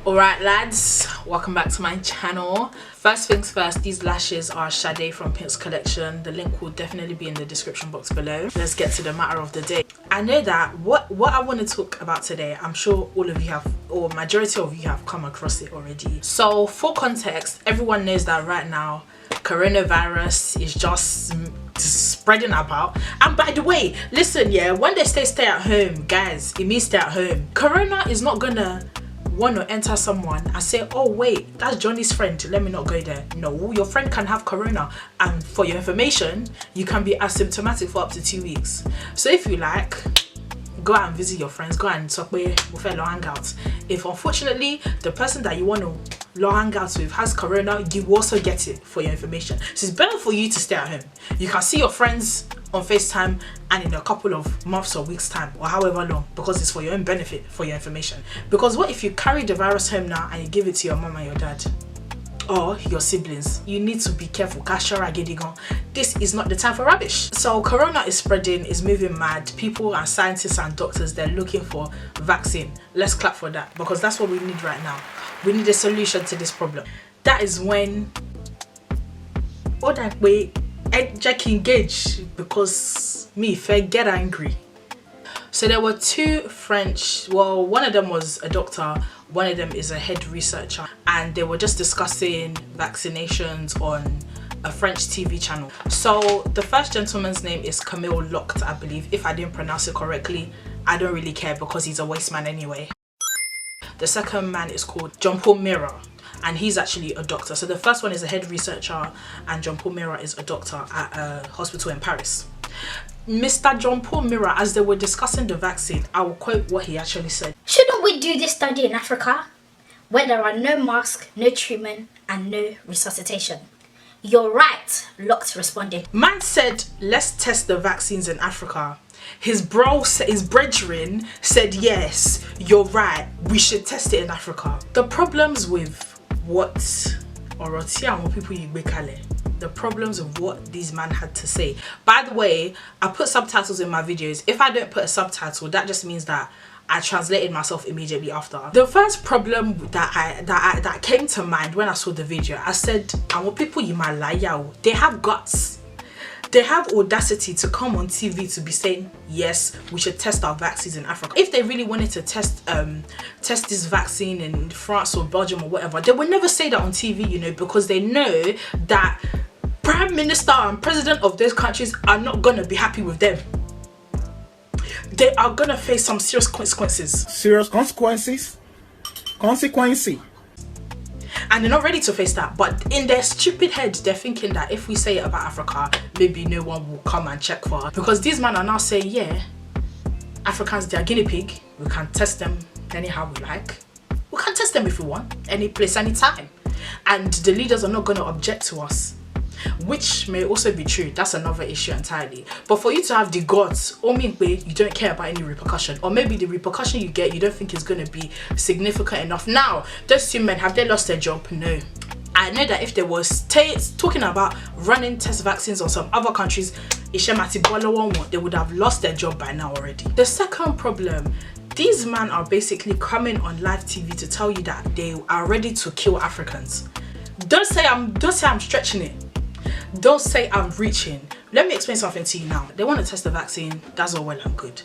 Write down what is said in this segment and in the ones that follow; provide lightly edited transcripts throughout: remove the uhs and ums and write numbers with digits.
Alright lads, welcome back to my channel. First things first, these lashes are Sade from Pink's collection. The link will definitely be in the description box below. Let's get to the matter of the day. I know that what I want to talk about today, I'm sure all of you have, or majority of you have come across it already. So for context, everyone knows that right now coronavirus is just spreading about. And by the way, listen, yeah, when they say stay at home, guys, it means stay at home. Corona is not gonna want to enter someone and say, oh wait, that's Johnny's friend, let me not go there. No, your friend can have corona, and for your information, you can be asymptomatic for up to 2 weeks. So if you like, go out and visit your friends, go and talk with fellow hangouts. If unfortunately the person that you want to hang out with has corona, you also get it, for your information. So it's better for you to stay at home. You can see your friends on FaceTime and in a couple of months or weeks time, or however long, because it's for your own benefit, for your information. Because what if you carry the virus home now and you give it to your mom and your dad or your siblings? You need to be careful. This is not the time for rubbish. So corona is spreading, is moving mad. People and scientists and doctors, they're looking for vaccine. Let's clap for that, because that's what we need right now. We need a solution to this problem. That is when all that way Jack engage, because me if I get angry. So there were two French, well, one of them was a doctor, one of them is a head researcher, and they were just discussing vaccinations on a French TV channel. So the first gentleman's name is Camille Locht, I believe. If I didn't pronounce it correctly, I don't really care, because he's a waste man anyway. The second man is called Jean-Paul Mira, and he's actually a doctor. So the first one is a head researcher, and Jean-Paul Mira is a doctor at a hospital in Paris. Mr. Jean-Paul Mira, as they were discussing the vaccine, I will quote what he actually said. Shouldn't we do this study in Africa, where there are no masks, no treatment, and no resuscitation? You're right, Locht responded. Man said, let's test the vaccines in Africa. His brethren said, yes, you're right, we should test it in Africa. The problems with the problems of what these men had to say. By the way, I put subtitles in my videos. If I don't put a subtitle, that just means that I translated myself immediately after. The first problem that came to mind when I saw the video, I said, I want people you might lie, they have guts. They have audacity to come on TV to be saying, yes, we should test our vaccines in Africa. If they really wanted to test this vaccine in France or Belgium or whatever, they would never say that on TV, you know, because they know that Prime Minister and President of those countries are not gonna be happy with them. They are gonna face some serious consequences. Serious consequences? Consequenci. And they're not ready to face that. But in their stupid head, they're thinking that if we say it about Africa, maybe no one will come and check for us. Because these men are now saying, yeah, Africans, they're guinea pig. We can test them anyhow we like. We can test them if we want, any place, any time. And the leaders are not going to object to us. Which may also be true. That's another issue entirely. But for you to have the guts, or mean you don't care about any repercussion, or maybe the repercussion you get, you don't think is going to be significant enough. Now, those two men, have they lost their job? No. I know that if they were talking about running test vaccines on some other countries, they would have lost their job by now already. The second problem, these men are basically coming on live TV to tell you that they are ready to kill Africans. Don't say I'm stretching it. Don't say I'm reaching. Let me explain something to you now. They want to test the vaccine, that's all well and good.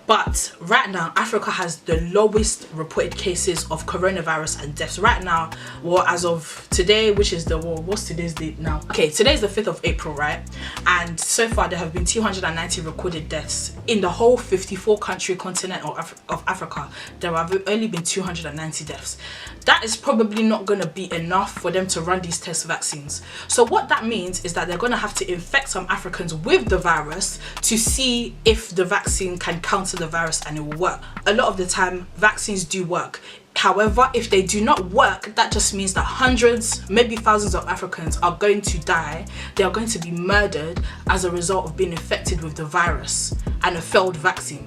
But right now, Africa has the lowest reported cases of coronavirus and deaths. Right now, well, as of today, which is what's today's date now? Okay, today's the 5th of April, right? And so far, there have been 290 recorded deaths. In the whole 54 country continent of Africa, there have only been 290 deaths. That is probably not going to be enough for them to run these test vaccines. So what that means is that they're going to have to infect some Africans with the virus to see if the vaccine can counter the virus and it will work. A lot of the time, vaccines do work. However, if they do not work, that just means that hundreds, maybe thousands of Africans are going to die. They are going to be murdered as a result of being infected with the virus and a failed vaccine.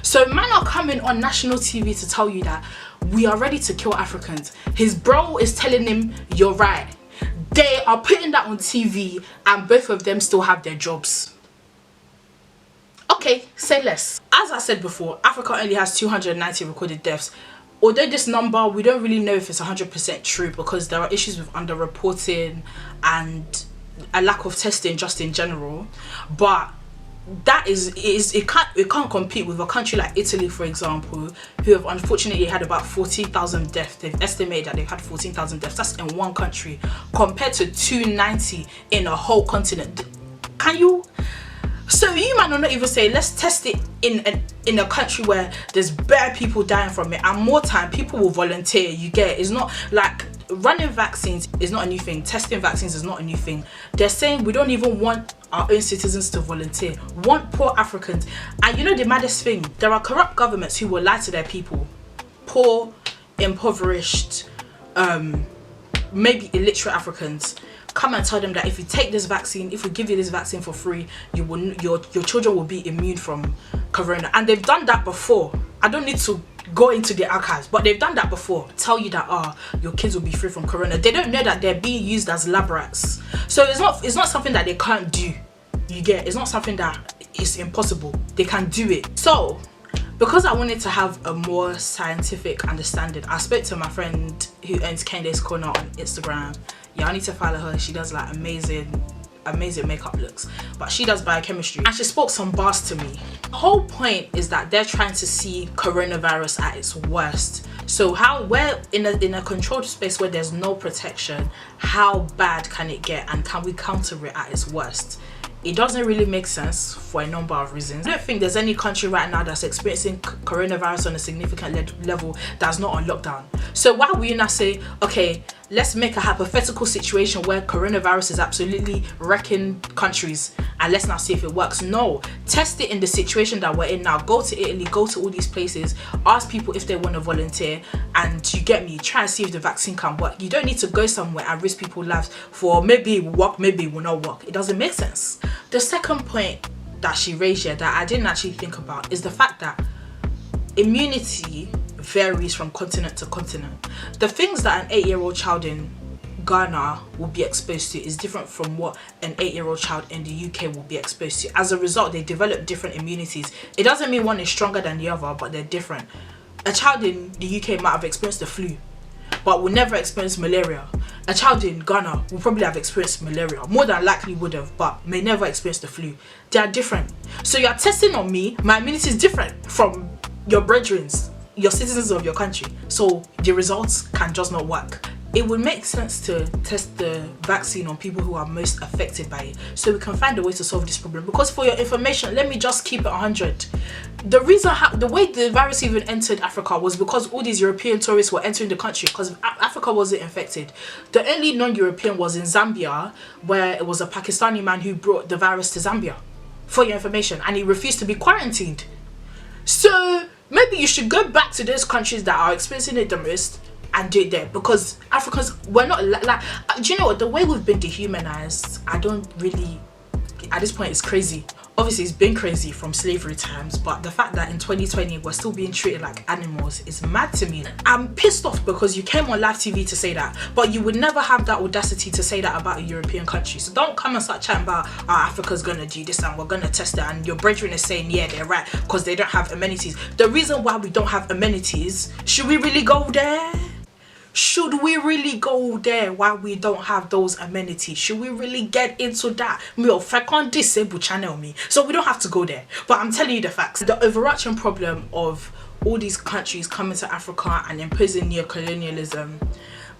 So man are coming on national TV to tell you that we are ready to kill Africans. His bro is telling him, you're right. They are putting that on TV and both of them still have their jobs. Okay, say less. As I said before, Africa only has 290 recorded deaths. although this number, we don't really know if it's 100% true, because there are issues with underreporting and a lack of testing just in general, but that is it can't compete with a country like Italy, for example, who have unfortunately had about 14,000 deaths. They've estimated that they've had 14,000 deaths. That's in one country, compared to 290 in a whole continent. Can you? So you might not even say, let's test it in a country where there's bare people dying from it, and more time people will volunteer. You get, it's not like running vaccines is not a new thing, testing vaccines is not a new thing. They're saying we don't even want our own citizens to volunteer, want poor Africans. And you know the maddest thing, there are corrupt governments who will lie to their people, poor, impoverished, maybe illiterate Africans, come and tell them that if you take this vaccine, if we give you this vaccine for free, you will, your children will be immune from corona. And they've done that before. I don't need to go into the archives, but they've done that before. Tell you that your kids will be free from corona. They don't know that they're being used as lab rats. So it's not something that they can't do. You get, it's not something that is impossible. They can do it. So because I wanted to have a more scientific understanding, I spoke to my friend who owns Kenda's Corner on Instagram. Yeah, I need to follow her. She does like amazing makeup looks, but she does biochemistry, and she spoke some bars to me. The whole point is that they're trying to see coronavirus at its worst. So we're in a controlled space where there's no protection, how bad can it get, and can we counter it at its worst? It doesn't really make sense for a number of reasons. I don't think there's any country right now that's experiencing coronavirus on a significant level that's not on lockdown. So why would you not say, okay, let's make a hypothetical situation where coronavirus is absolutely wrecking countries and let's now see if it works? No, test it in the situation that we're in now. Go to Italy, go to all these places, ask people if they want to volunteer, and you get me, try and see if the vaccine can work. You don't need to go somewhere and risk people's lives for maybe it will work, maybe it will not work. It doesn't make sense. The second point that she raised here that I didn't actually think about is the fact that immunity varies from continent to continent. The things that an 8-year-old child in Ghana will be exposed to is different from what an 8-year-old child in the UK will be exposed to. As a result, they develop different immunities. It doesn't mean one is stronger than the other, but they're different. A child in the UK might have experienced the flu, but will never experience malaria. A child in Ghana will probably have experienced malaria, more than likely would have, but may never experience the flu. They are different. So you're testing on me, my immunity is different from your brethren's, your citizens of your country. So the results can just not work. It would make sense to test the vaccine on people who are most affected by it, so we can find a way to solve this problem. Because for your information, let me just keep it 100. The reason the way the virus even entered Africa was because all these European tourists were entering the country, because Africa wasn't infected. The only non-European was in Zambia, where it was a Pakistani man who brought the virus to Zambia, for your information, and he refused to be quarantined. So maybe you should go back to those countries that are experiencing it the most and do it there, because Africans, we're not like do you know what, the way we've been dehumanized, I don't really, at this point, it's crazy. Obviously it's been crazy from slavery times, but the fact that in 2020 we're still being treated like animals is mad to me. I'm pissed off because you came on live TV to say that, but you would never have that audacity to say that about a European country. So don't come and start chatting about Africa's gonna do this and we're gonna test it, and your brethren is saying yeah they're right because they don't have amenities. The reason why we don't have amenities, should we really go there? Should we really go there while we don't have those amenities? Should we really get into that? I can't disable channel me, so we don't have to go there. But I'm telling you the facts. The overarching problem of all these countries coming to Africa and imposing neocolonialism,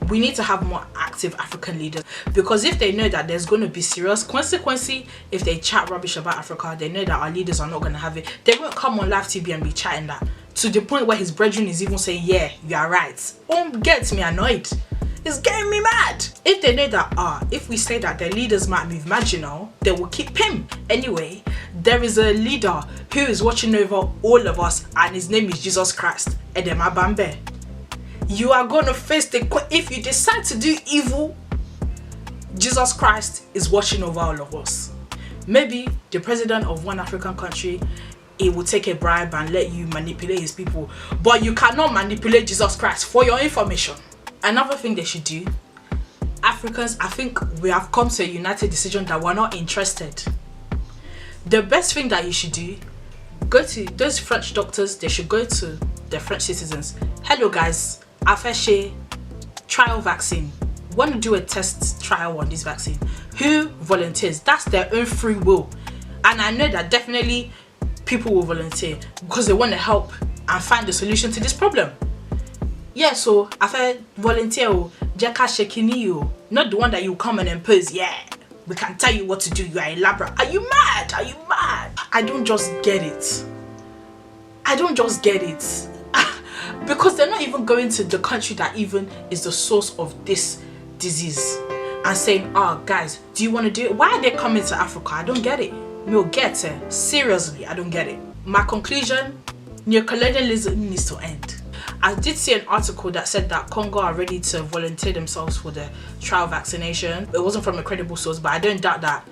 we need to have more active African leaders, because if they know that there's going to be serious consequences if they chat rubbish about Africa, they know that our leaders are not going to have it. They won't come on live TV and be chatting that, to the point where his brethren is even saying yeah you are right. Gets me annoyed. It's getting me mad. If they know that if we say that their leaders might move marginal, they will keep him. Anyway, there is a leader who is watching over all of us, and his name is Jesus Christ. Edema Bambe. You are going to face if you decide to do evil, Jesus Christ is watching over all of us. Maybe the president of one African country, he will take a bribe and let you manipulate his people, but you cannot manipulate Jesus Christ, for your information. Another thing they should do, Africans, I think we have come to a united decision that we're not interested. The best thing that you should do, go to those French doctors. They should go to they're French citizens. Hello guys, Afeshe trial vaccine. Want to do a test trial on this vaccine? Who volunteers? That's their own free will, and I know that definitely people will volunteer because they want to help and find the solution to this problem. Yeah, so I volunteer, Jeka Shekini, not the one that you come and impose. Yeah, we can tell you what to do. You are elaborate. Are you mad? Are you mad? I don't just get it. I don't just get it. Because they're not even going to the country that even is the source of this disease and saying, oh guys, do you want to do it? Why are they coming to Africa? I don't get it. No, get it. Seriously, I don't get it. My conclusion, neocolonialism needs to end. I did see an article that said that Congo are ready to volunteer themselves for the trial vaccination. It wasn't from a credible source, but I don't doubt that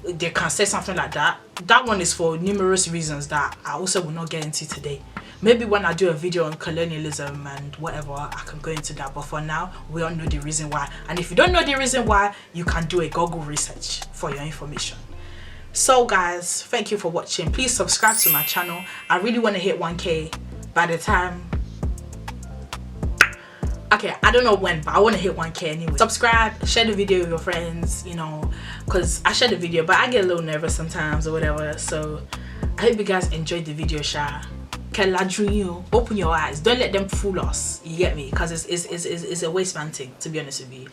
they can say something like that. That one is for numerous reasons that I also will not get into today. Maybe when I do a video on colonialism and whatever, I can go into that. But for now, we all know the reason why. And if you don't know the reason why, you can do a Google research for your information. So guys, thank you for watching. Please subscribe to my channel. I really want to hit 1K by the time... Okay, I don't know when, but I want to hit 1K anyway. Subscribe, share the video with your friends, you know, because I share the video, but I get a little nervous sometimes or whatever. So I hope you guys enjoyed the video, Sha. Open your eyes, don't let them fool us, you get me, because it's a waistband thing, to be honest with you.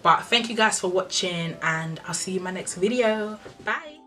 But thank you guys for watching, and I'll see you in my next video. Bye.